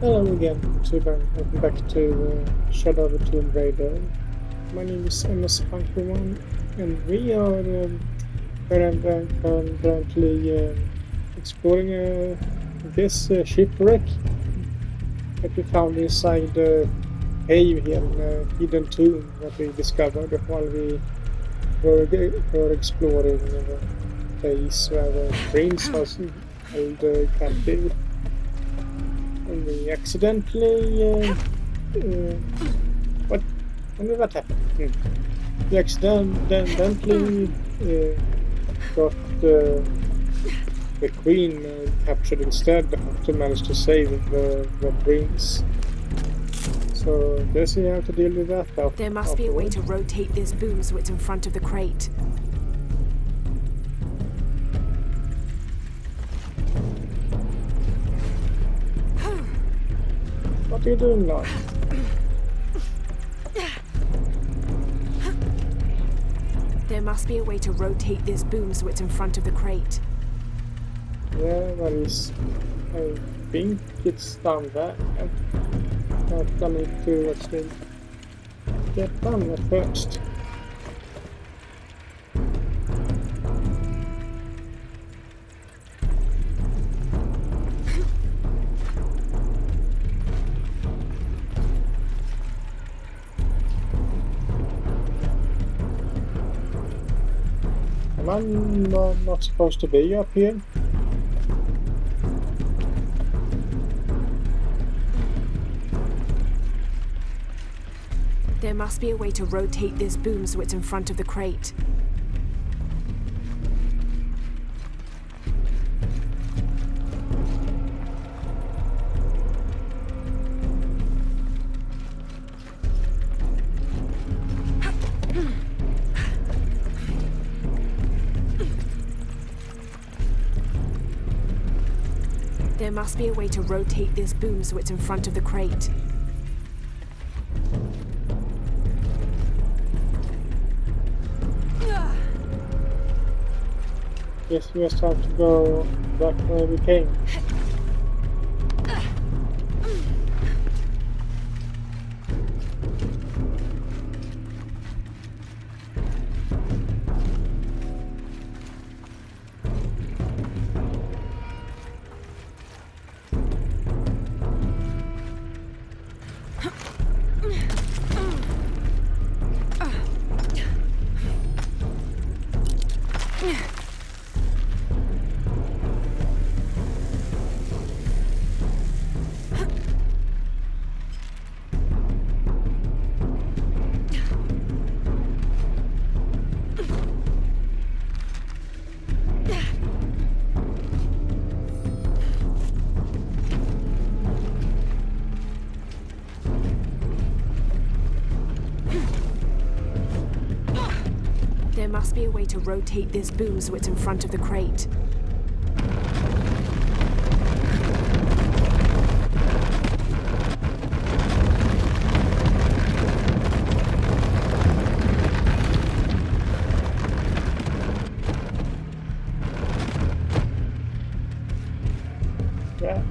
Hello again, welcome back to Shadow of the Tomb Raider. My name is MS51 and we are currently exploring this shipwreck that we found inside the cave here in the hidden tomb that we discovered while we were exploring the place where the prince was held captive. And we accidentally what? I wonder what happened. We accidentally got the queen captured instead to manage to save the prince. So guess we have to deal with that after. There must be a way to rotate this boom so it's in front of the crate. What are you doing now? There must be a way to rotate this boom so it's in front of the crate. Yeah, that is. I think it's down there. But I need to actually get down there first. Am I not supposed to be up here? There must be a way to rotate this boom so it's in front of the crate. There must be a way to rotate this boom so it's in front of the crate. Yes, we just have to go back where we came. There must be a way to rotate this boom so it's in front of the crate. Yeah.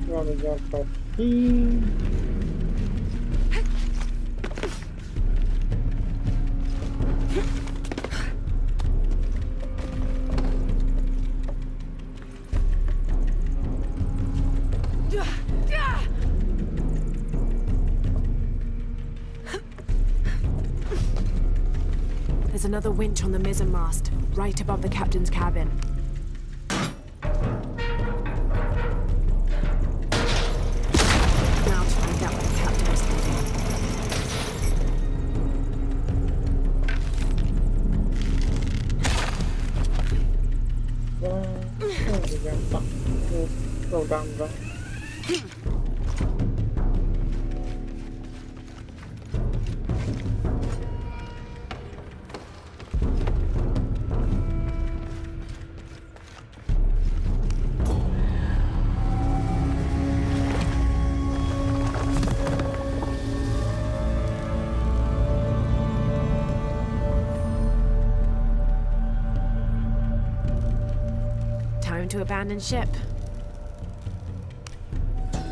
Running down for There's another winch on the mizzen mast, right above the captain's cabin. Now to find out what the captain is go down there. to abandon ship.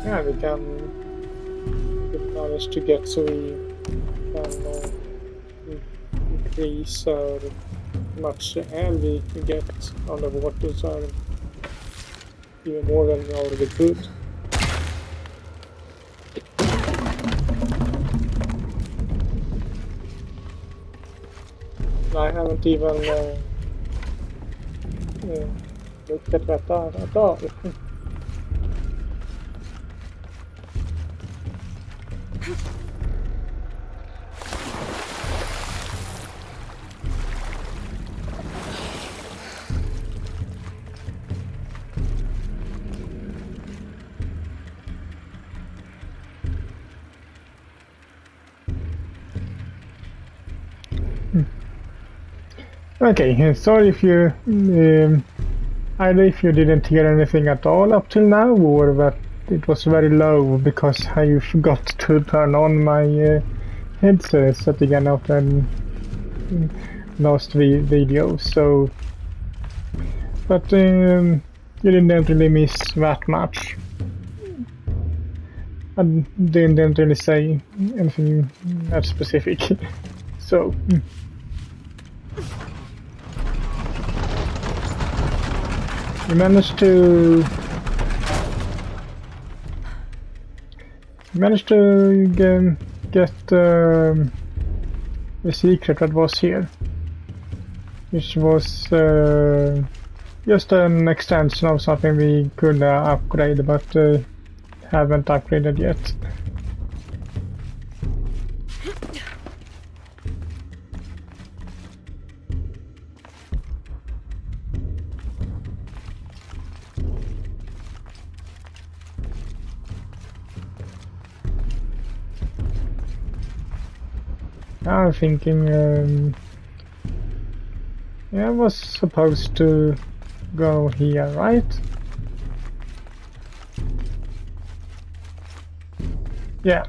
Yeah, we can manage to get so we can increase how much air we can get underwater, so even more than we already could. I haven't even looked at that at all. Okay, sorry if you either if you didn't hear anything at all up till now, or that it was very low because I forgot to turn on my headset again after last video. So, but you didn't really miss that much. I didn't really say anything that specific. So. You managed to get the secret that was here, which was just an extension of something we could upgrade, but haven't upgraded yet. I'm thinking, yeah, I was supposed to go here, right? Yeah.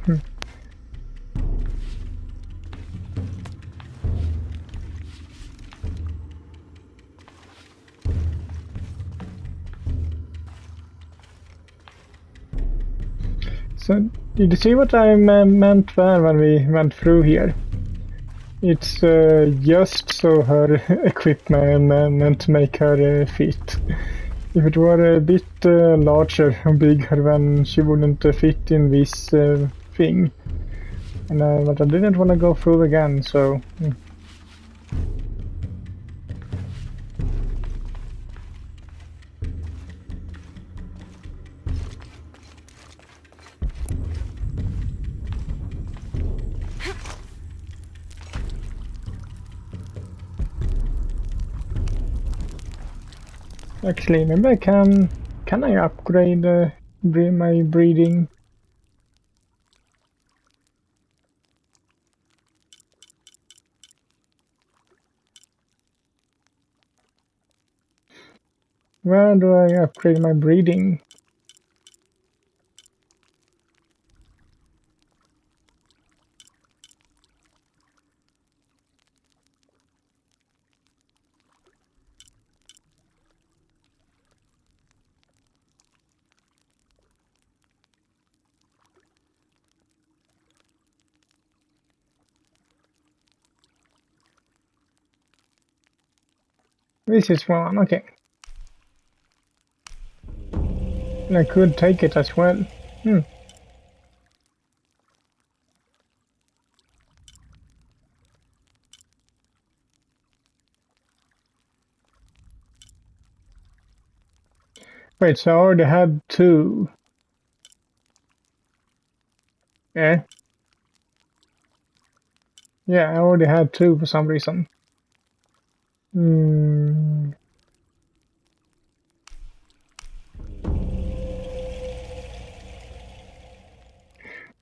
So, did you see what I meant there when we went through here? It's just so her equipment to make her fit. If it were a bit larger and bigger, then she wouldn't fit in this thing. And but I didn't want to go through again, so. Actually, maybe I can. Can I upgrade my breeding? Where do I upgrade my breeding? This is one, okay. And I could take it as well. Wait, so I already had two. Yeah. Yeah, I already had two for some reason.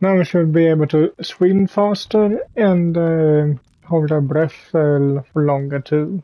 Now we should be able to swim faster and hold our breath for longer too.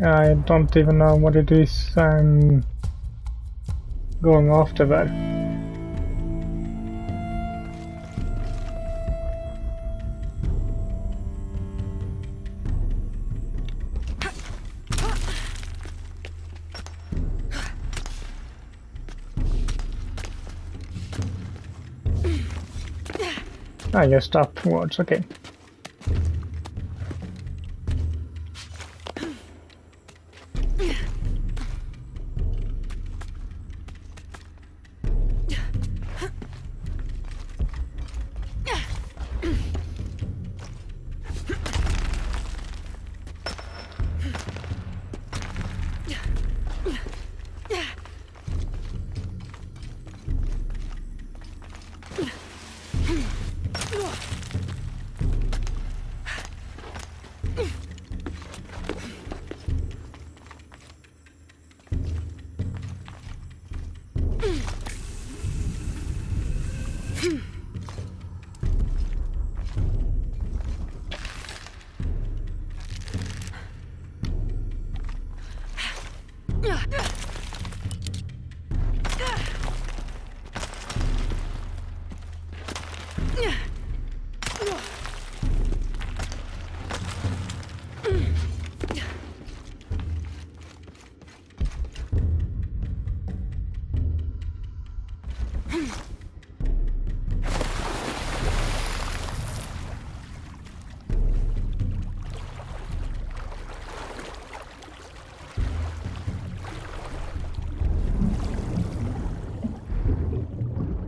I don't even know what it is I'm going after there. I just upwards, okay.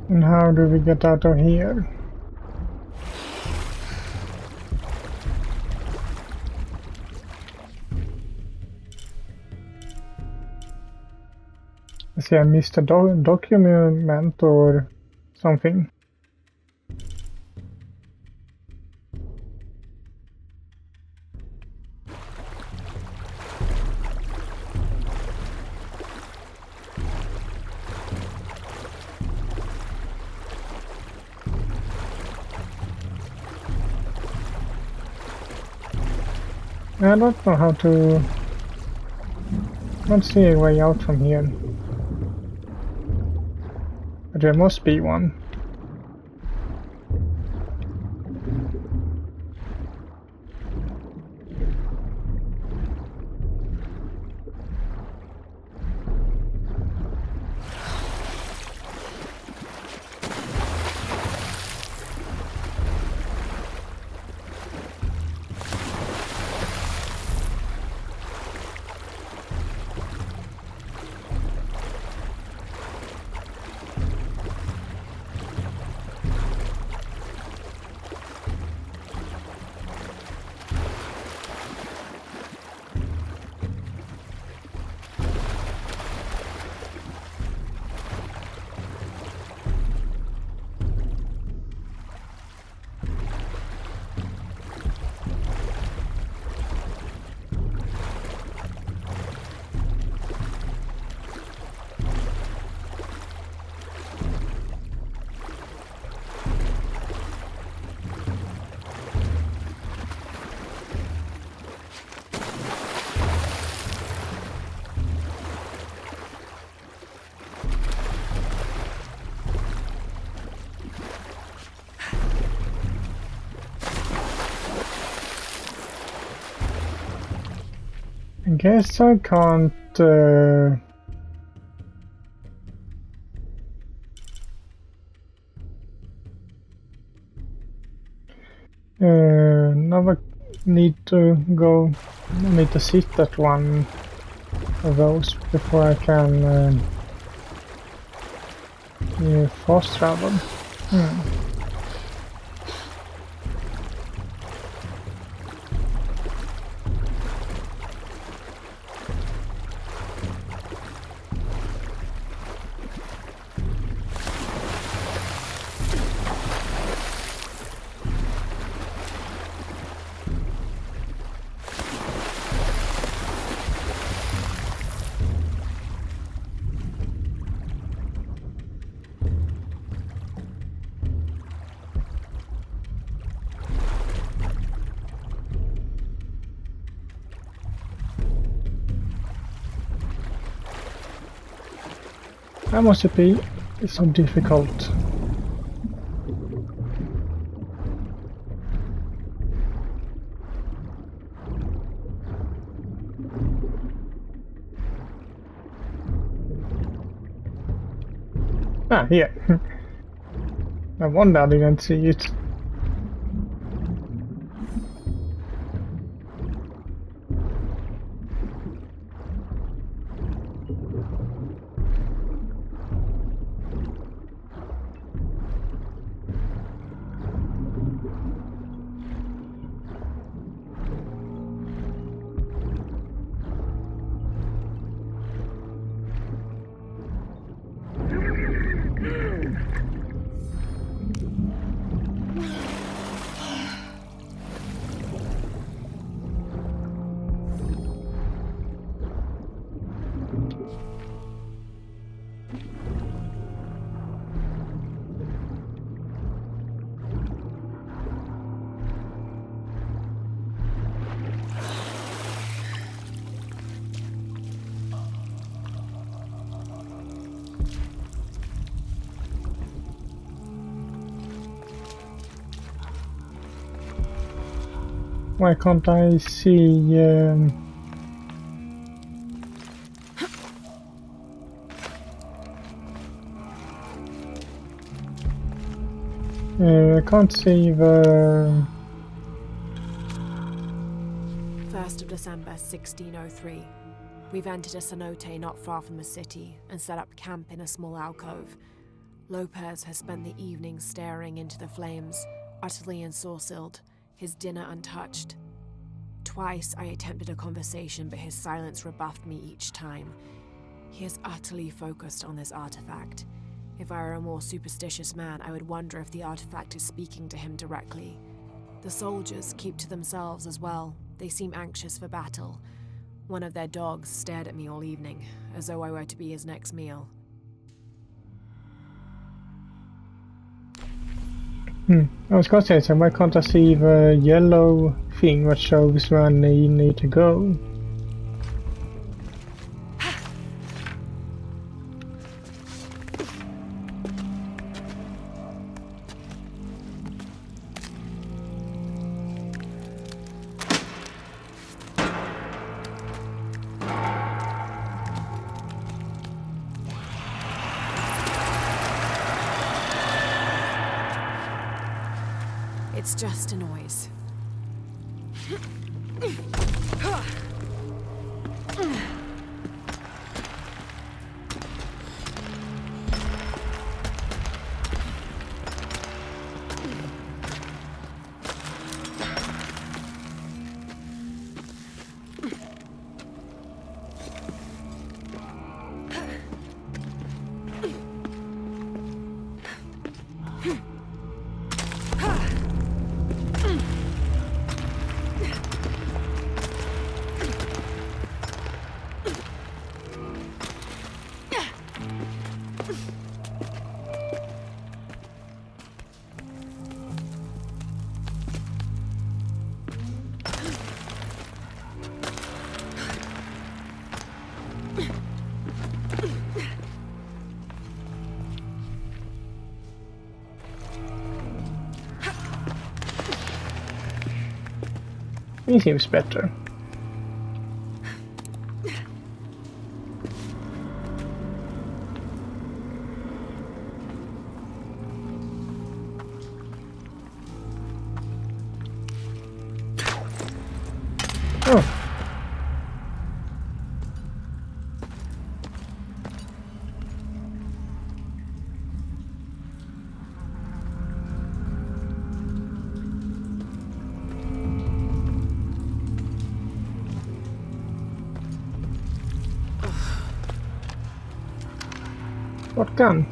And how do we get out of here? I see I missed a document or something. I don't know how to... I don't see a way out from here. But there must be one. I guess I can't... now I need to go... I need to sit at one of those before I can fast travel. That must be so difficult. Ah, here. No wonder I didn't see it. Why can't I see? I can't see the. 1st of December, 1603. We've entered a cenote not far from the city and set up camp in a small alcove. Lopez has spent the evening staring into the flames, utterly ensorcelled, his dinner untouched. Twice I attempted a conversation, but his silence rebuffed me each time. He is utterly focused on this artifact. If I were a more superstitious man, I would wonder if the artifact is speaking to him directly. The soldiers keep to themselves as well. They seem anxious for battle. One of their dogs stared at me all evening, as though I were to be his next meal. I was gonna say, so why can't I see the yellow thing that shows where I need to go? It's just a noise. He seems better. Oh. What gun?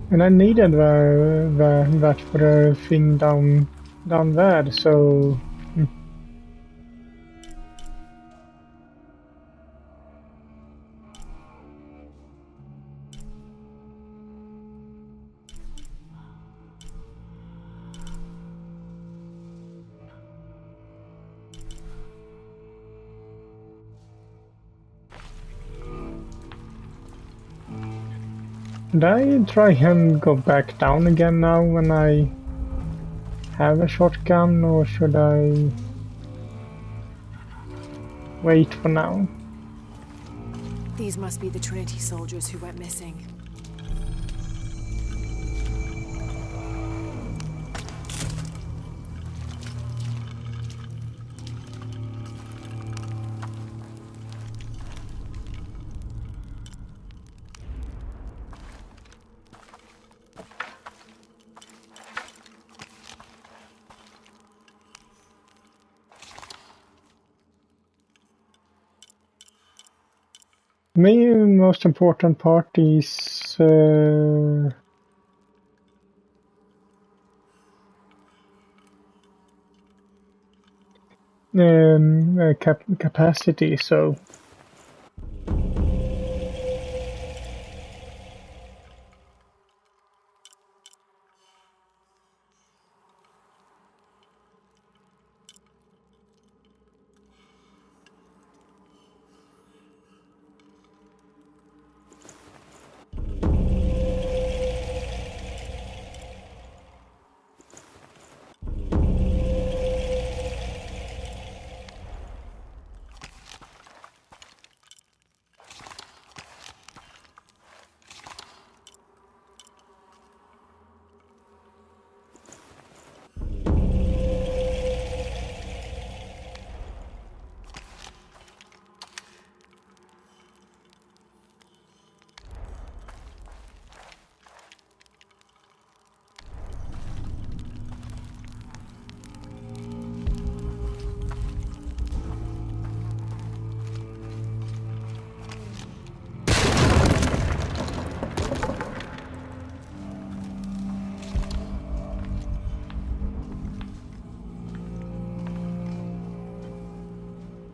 And I needed that for the thing down there, so... Should I try and go back down again now when I have a shotgun, or should I wait for now? These must be the Trinity soldiers who went missing. The most important part is capacity, so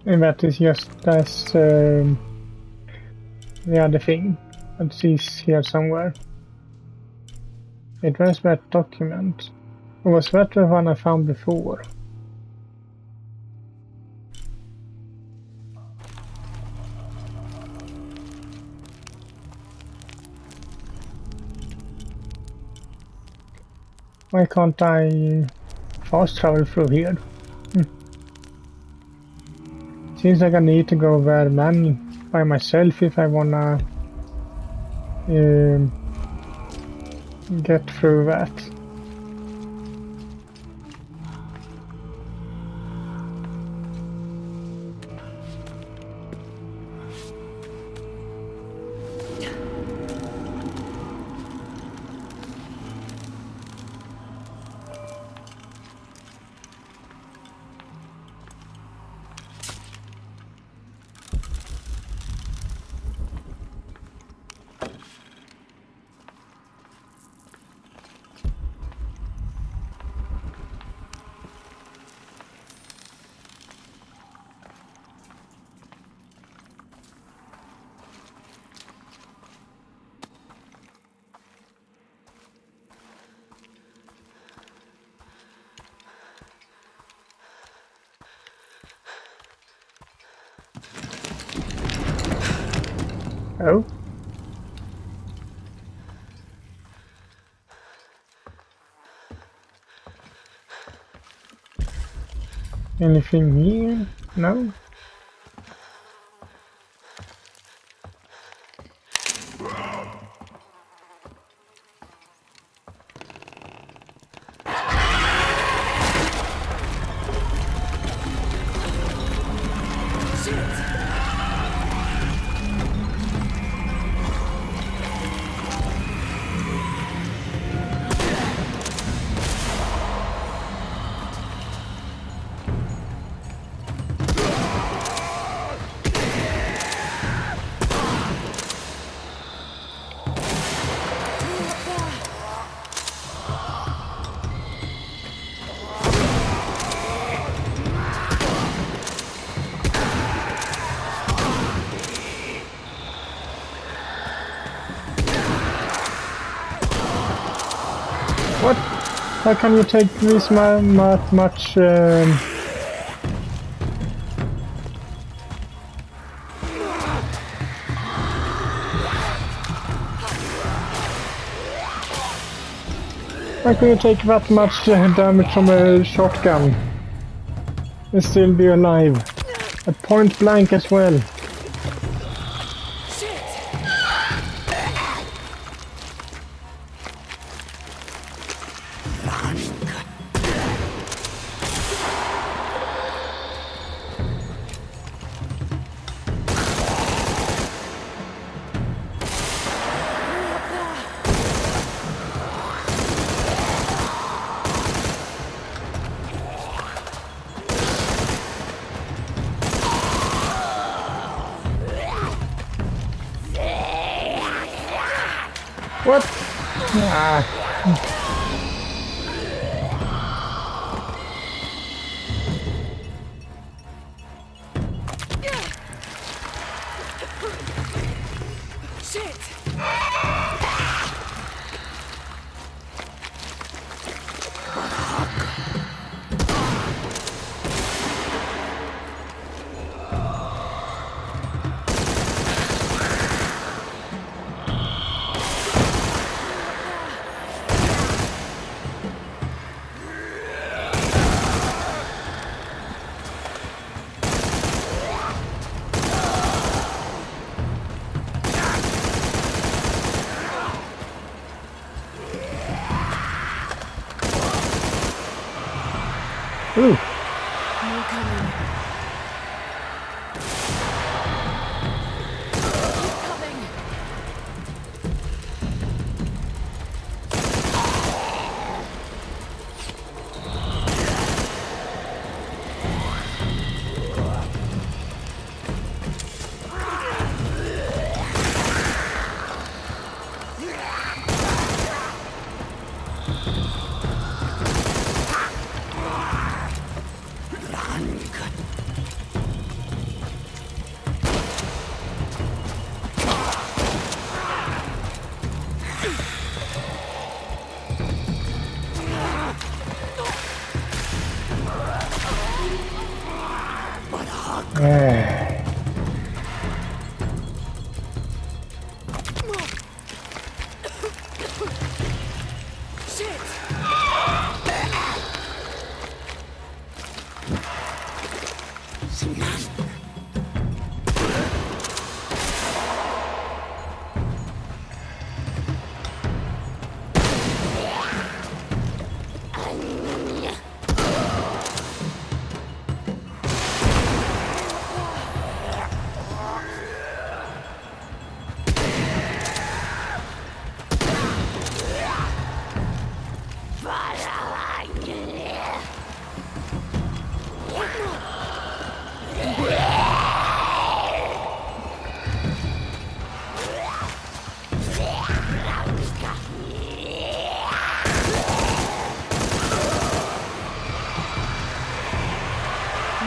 and that is just as the other thing that is here somewhere. It was that document. Or was that the one I found before? Why can't I fast travel through here? Seems like I need to go there by myself if I wanna get through that. Oh. Anything here? No? What? How can you take this much? How can you take that much damage from a shotgun and still be alive? At point blank as well. What? Ah. Ooh. More coming. Keep coming.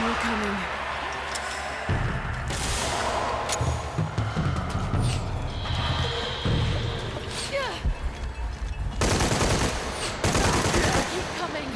More coming. Keep coming.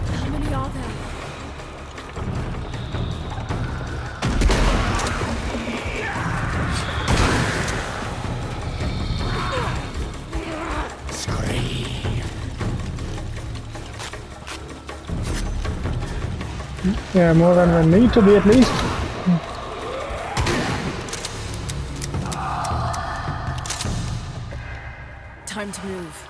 How many are there? Yeah, more than we need to be at least. Time to move.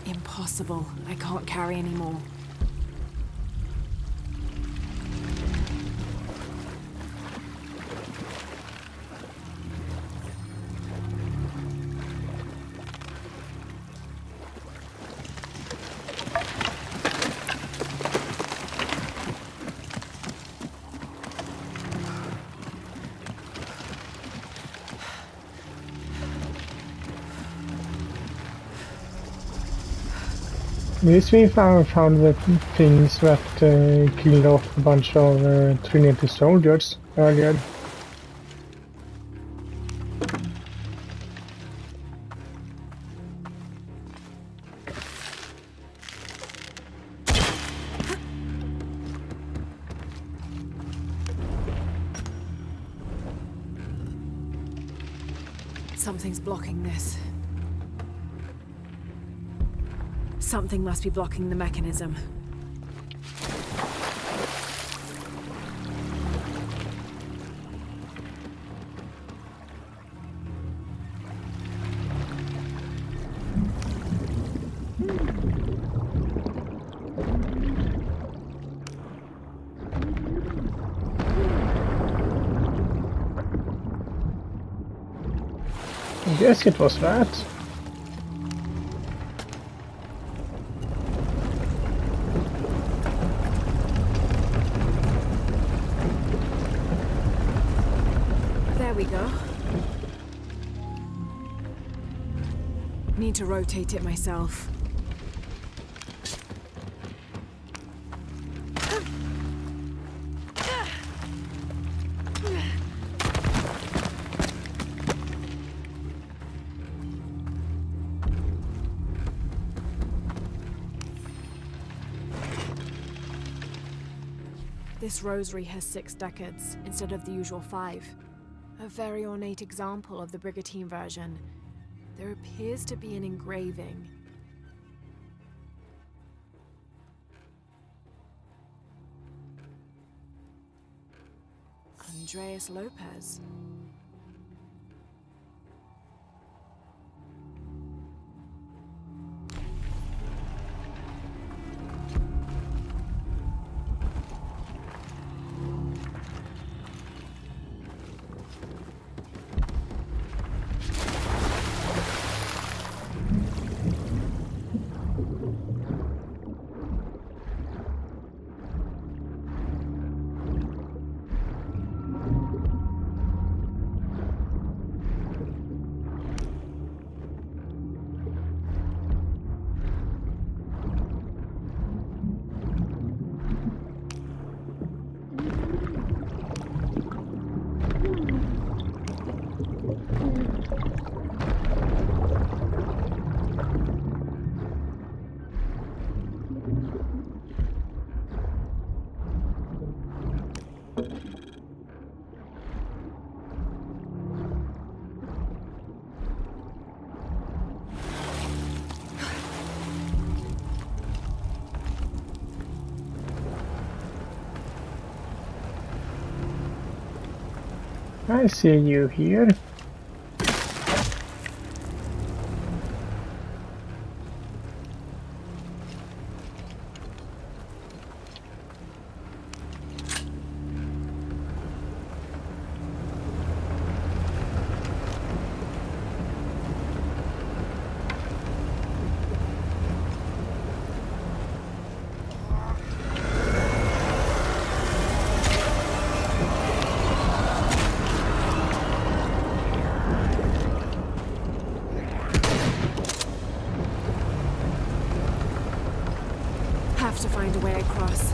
Impossible. I can't carry anymore. This we found the things that killed off a bunch of Trinity soldiers earlier. Something's blocking this. Something must be blocking the mechanism. I guess it was that. There we go. Need to rotate it myself. This rosary has 6 decades instead of the usual 5. A very ornate example of the Brigantine version. There appears to be an engraving. Andreas Lopez. I see you here. find a way across.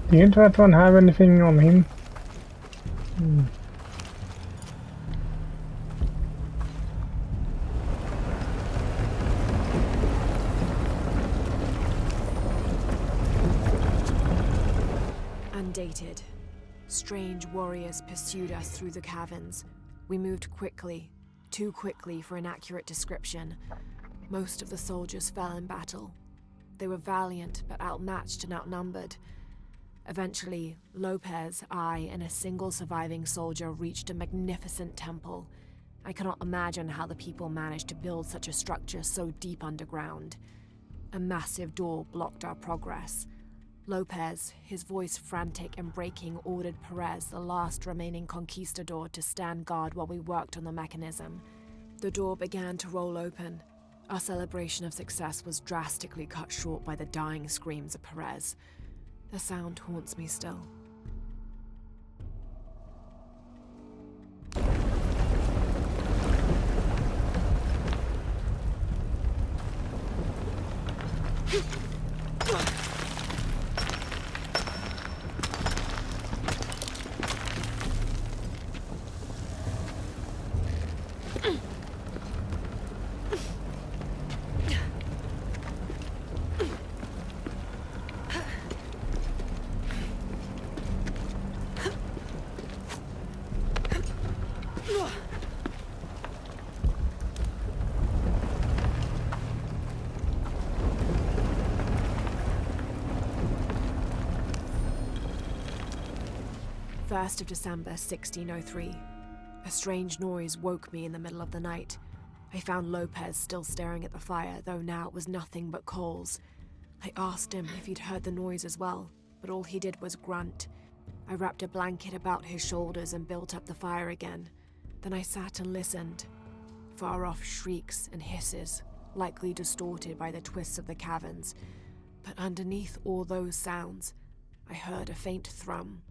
Didn't that one have anything on him? Undated. Strange warriors pursued us through the caverns. We moved quickly, too quickly for an accurate description. Most of the soldiers fell in battle. They were valiant, but outmatched and outnumbered. Eventually, Lopez, I, and a single surviving soldier reached a magnificent temple. I cannot imagine how the people managed to build such a structure so deep underground. A massive door blocked our progress. Lopez, his voice frantic and breaking, ordered Perez, the last remaining conquistador, to stand guard while we worked on the mechanism. The door began to roll open. Our celebration of success was drastically cut short by the dying screams of Perez. The sound haunts me still. First of December, 1603. A strange noise woke me in the middle of the night. I found Lopez still staring at the fire, though now it was nothing but coals. I asked him if he'd heard the noise as well, but all he did was grunt. I wrapped a blanket about his shoulders and built up the fire again. Then I sat and listened. Far-off shrieks and hisses, likely distorted by the twists of the caverns. But underneath all those sounds, I heard a faint thrum.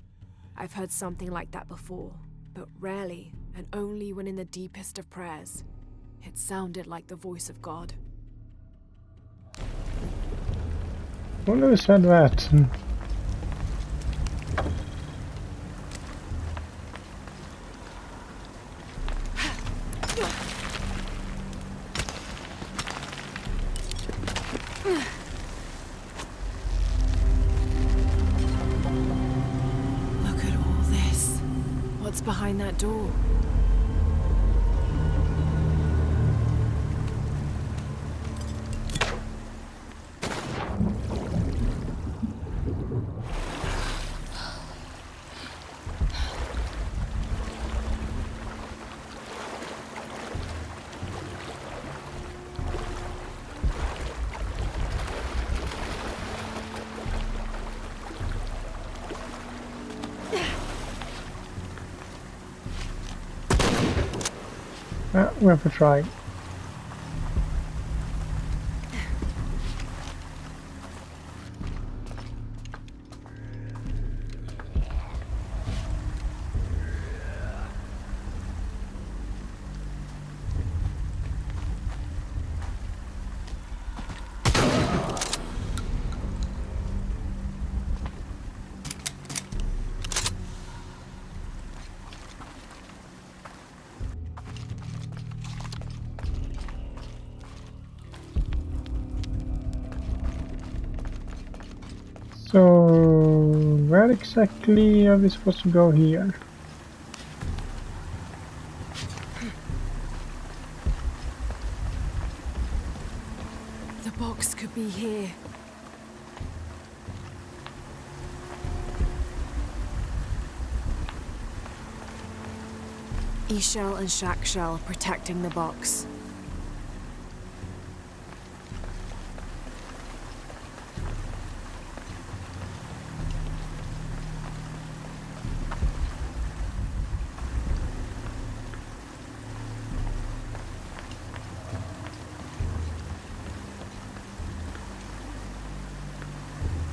I've heard something like that before, but rarely, and only when in the deepest of prayers. It sounded like the voice of God. Wonder who said that. What's behind that door? We have to try. So, where exactly are we supposed to go here? The box could be here. E-Shell and Shack Shell protecting the box.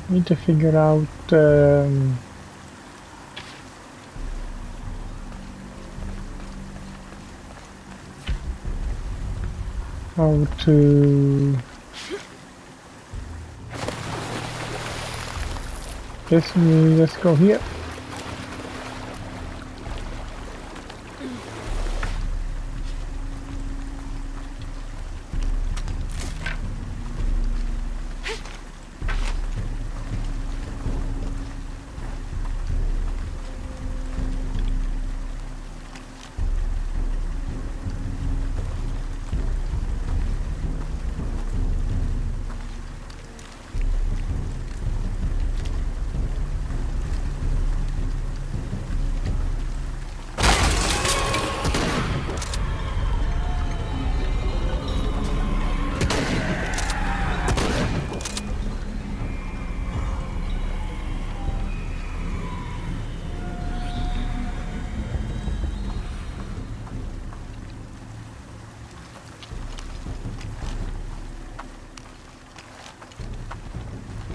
Need to figure out how to... Guess we just go here.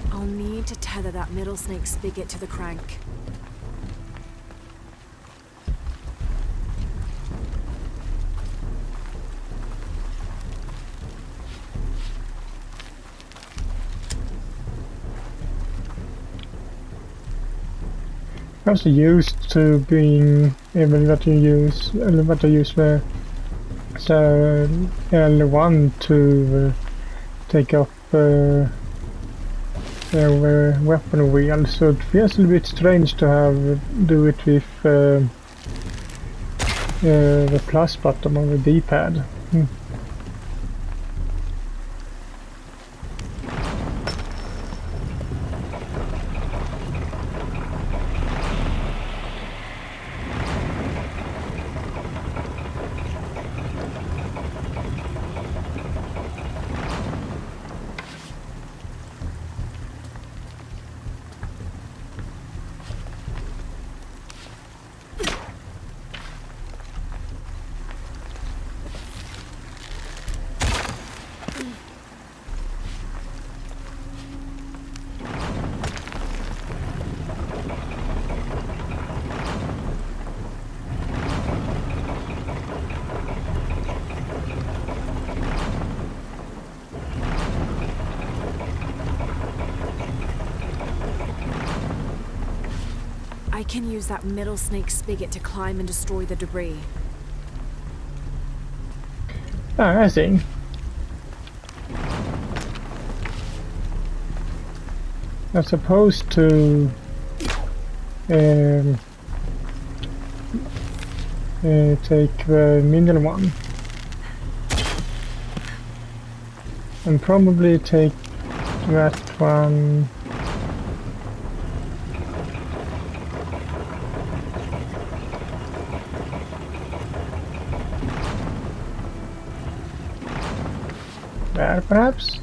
I'll need to tether that middle snake spigot to the crank. Also used to being able to use the L1 to take up the weapon wheel, so it feels a little bit strange to do it with the plus button on the D-pad. I can use that middle snake spigot to climb and destroy the debris. Ah, I see. I'm supposed to take the middle one and probably take that one. There, perhaps?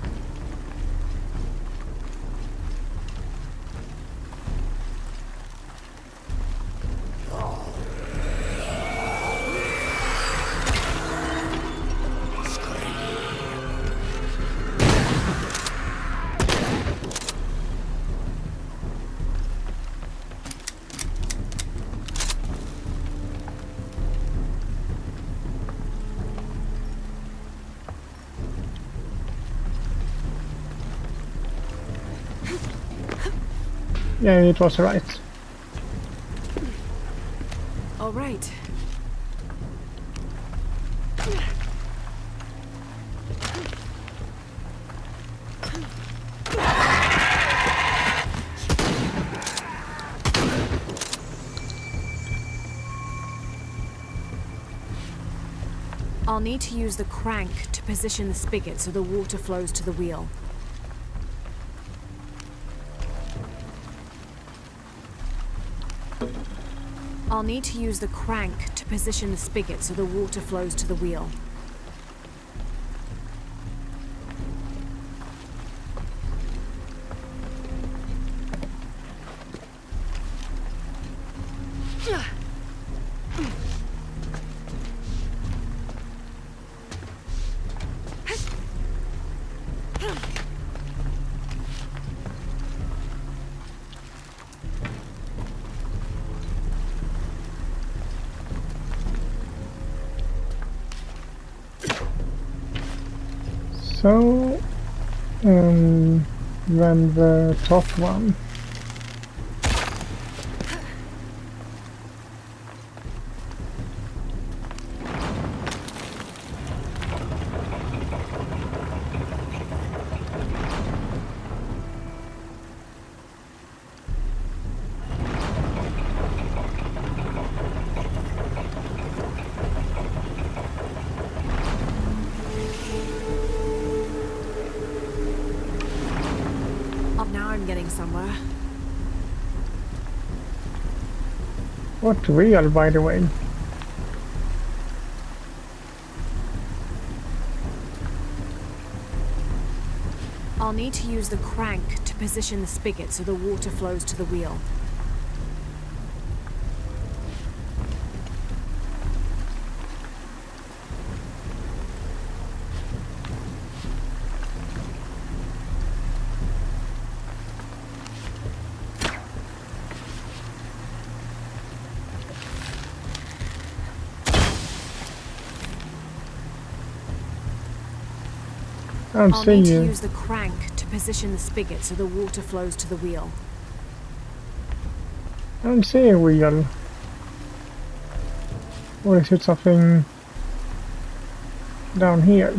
Yeah, it was right. All right. I'll need to use the crank to position the spigot so the water flows to the wheel. I'll need to use the crank to position the spigot so the water flows to the wheel. So, then the top one. Oh, now I'm getting somewhere. What wheel, by the way? I'll need to use the crank to position the spigot so the water flows to the wheel. I'm I'll seeing need to you. use the crank to position the spigot so the water flows to the wheel. I don't see a wheel. Or is it something down here?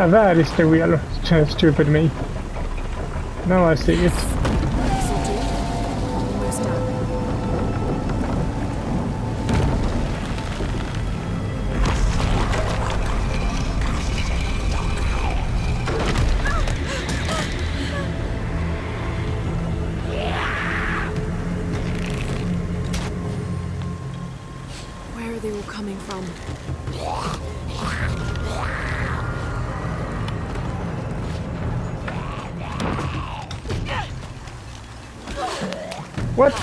Ah, there is the wheel. Stupid me. Now I see it. This'll do. Almost done. Where are they all coming from? What?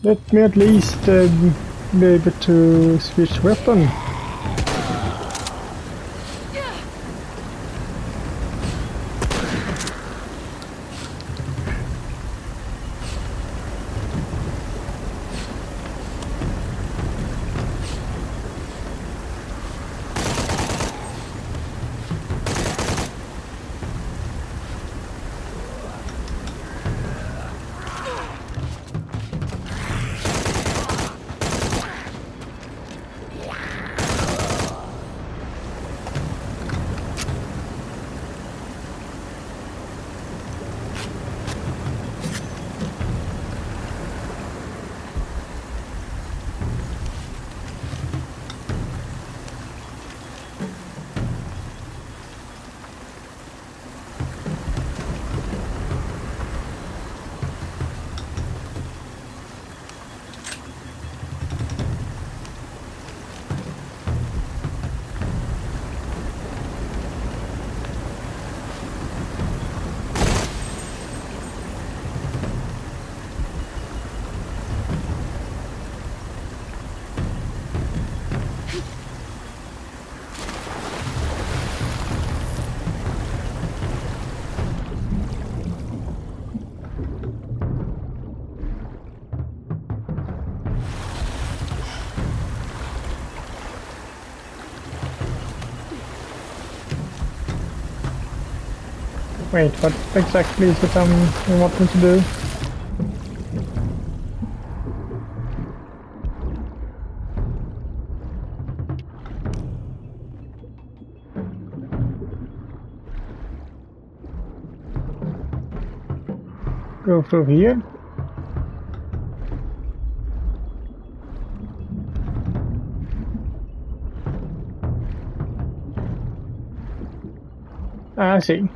Let me at least be able to switch weapon. Wait, what exactly is it I'm wanting to do? Go through here? Ah, I see.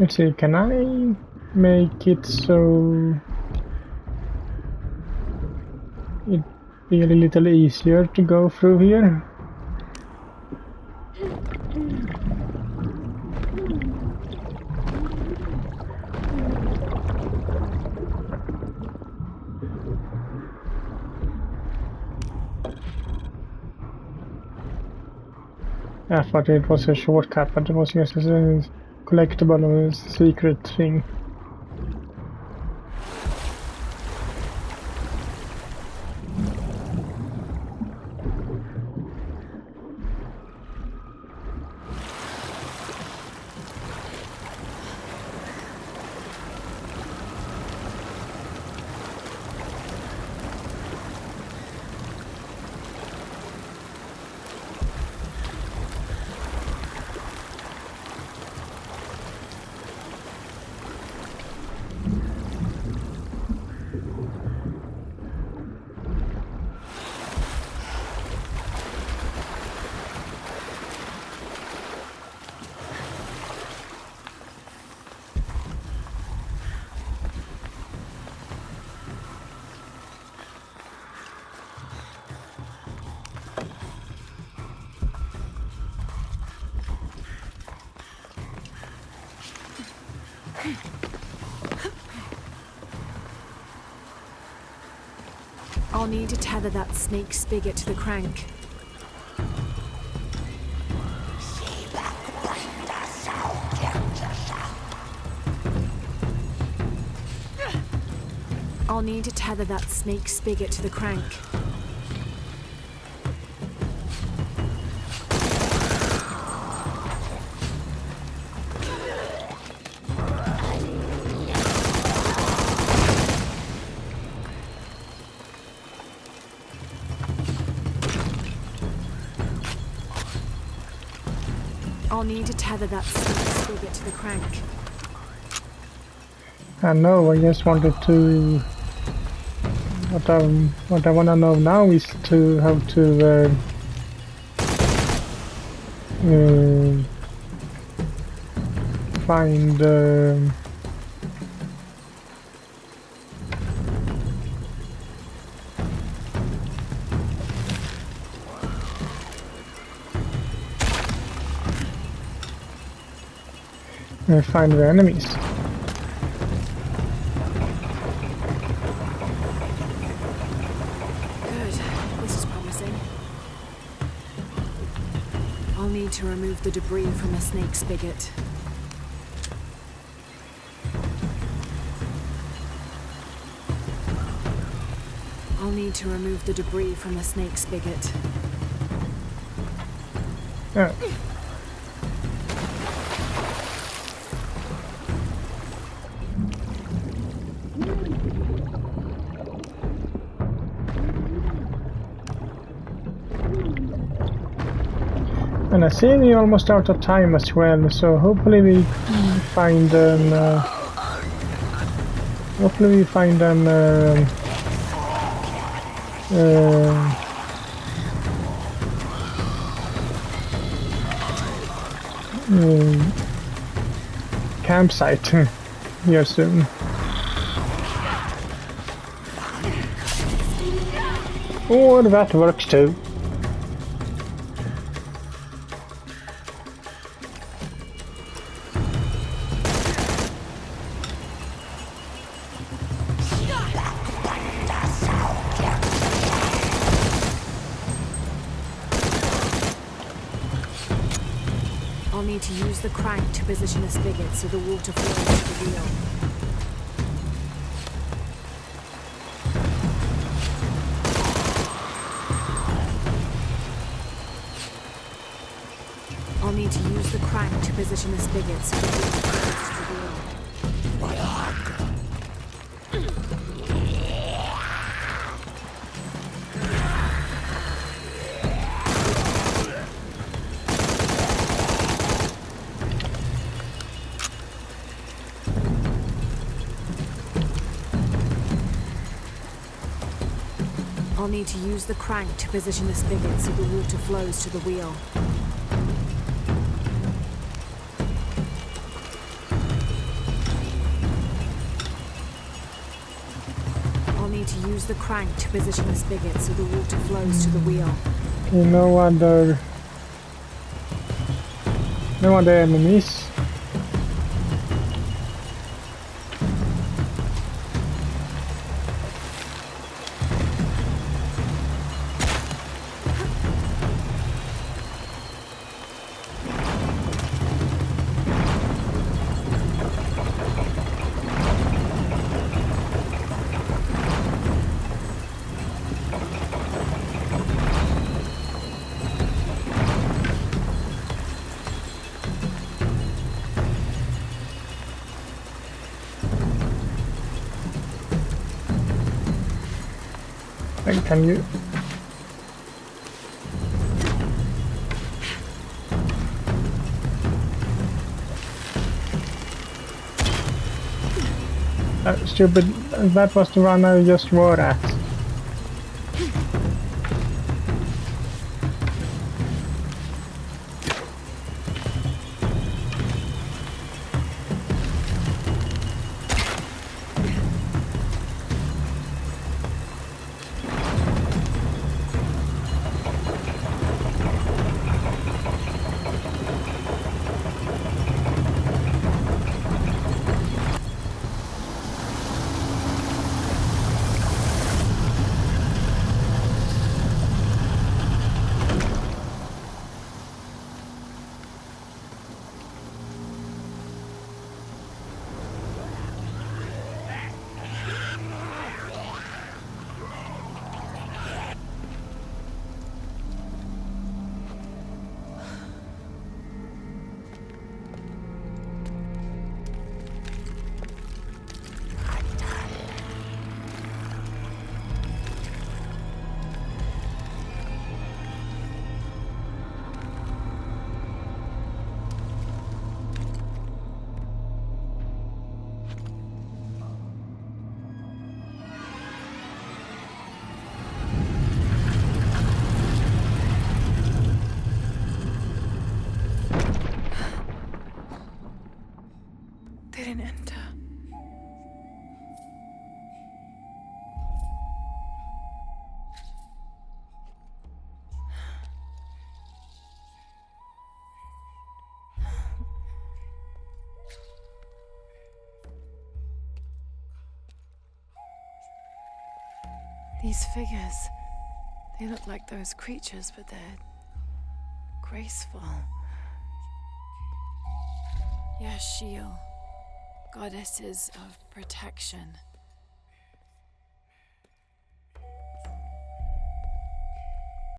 Let's see, can I make it so it'd be a little easier to go through here? I thought it was a shortcut, but it was just a collectible or a secret thing. I'll need to tether that snake spigot to the crank. I'll need to tether that snake spigot to the crank. I'll need to tether that snake spigot to the crank. I know, I just wanted to... What I want to know now is to how to find find the enemies. Good. This is promising. I'll need to remove the debris from the snake spigot. I'll need to remove the debris from the snake spigot. Oh. And I see we're almost out of time as well, so hopefully we find campsite here soon. Oh, that works too. I'll need to use the crank to position the spigot so the water flows to the wheel. I'll need to use the crank to position the spigot so the water flows to the wheel. I'll need to use the crank to position the spigot so the water flows to the wheel. Use the crank to position the spigot so the water flows to the wheel. Okay, no other enemies. And can you? Stupid, that was the one I just were at. They didn't enter. These figures, they look like those creatures, but they're graceful. Yashil, goddesses of protection.